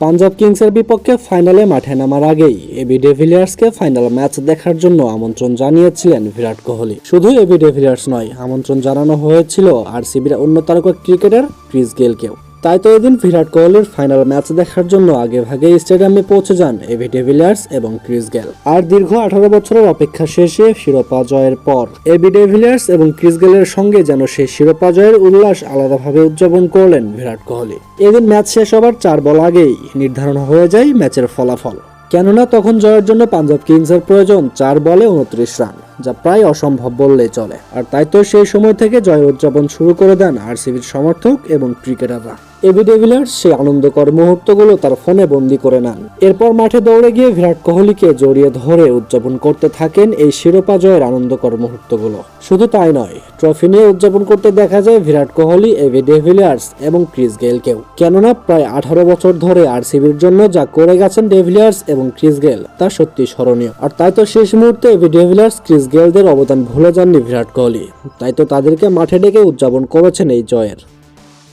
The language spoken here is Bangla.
পাঞ্জাব কিংসের বিপক্ষে ফাইনালে মাঠে নামার আগেই এবি ডিভিলিয়ার্সকে ফাইনাল ম্যাচ দেখার জন্য আমন্ত্রণ জানিয়েছিলেন বিরাট কোহলি। শুধু এবি ডিভিলিয়ার্স নয়, আমন্ত্রণ জানানো হয়েছিল আরসিবির অন্য তারকা ক্রিকেটার ক্রিস গেলকেও। তাই তো এদিন বিরাট কোহলির ফাইনাল ম্যাচ দেখার জন্য আগেভাগে স্টেডিয়ামে পৌঁছে যান এবি ডিভিলিয়ার্স এবং ক্রিস গেল। আর দীর্ঘ 18 বছরের অপেক্ষা শেষে শিরোপা জয়ের পর এবি ডিভিলিয়ার্স এবং ক্রিস গেলের সঙ্গে যেন সেই শিরোপা জয়ের উল্লাস আলাদাভাবে উদযাপন করলেন বিরাট কোহলি। এদিন ম্যাচ শেষ হবার 4 বল আগেই নির্ধারণ হয়ে যায় ম্যাচের ফলাফল, কেননা তখন জয়ের জন্য পাঞ্জাব কিংসের প্রয়োজন 4 বলে 29 রান, যা প্রায় অসম্ভব বললেই চলে। আর তাই তো সেই সময় থেকে জয় উদযাপন শুরু করে দেন আরসিবির সমর্থক এবং ক্রিকেটাররা। এবি ডিভিলিয়ার্স সেই আনন্দকর মুহূর্তগুলো তার ফোনে বন্দী করে নেন। এরপর মাঠে দৌড়ে গিয়ে বিরাট কোহলিকে জড়িয়ে ধরে উদযাপন করতে থাকেন এই শিরোপা জয়ের আনন্দকর মুহূর্তগুলো। শুধু তাই নয়, ট্রফি নিয়ে উদযাপন করতে দেখা যায় বিরাট কোহলি, এবি ডিভিলিয়ার্স এবং ক্রিস গেলকেও। কেননা প্রায় 18 বছর ধরে আরসিবির জন্য যা করে গেছেন ডিভিলিয়ার্স এবং ক্রিস গেল তা সত্যি স্মরণীয়। আর তাই তো শেষ মুহূর্তে এবি ডিভিলিয়ার্স, ক্রিস গেলদের অবদান ভুলে যাননি বিরাট কোহলি। তাই তো তাদেরকে মাঠে ডেকে উদযাপন করেছেন এই জয়ের।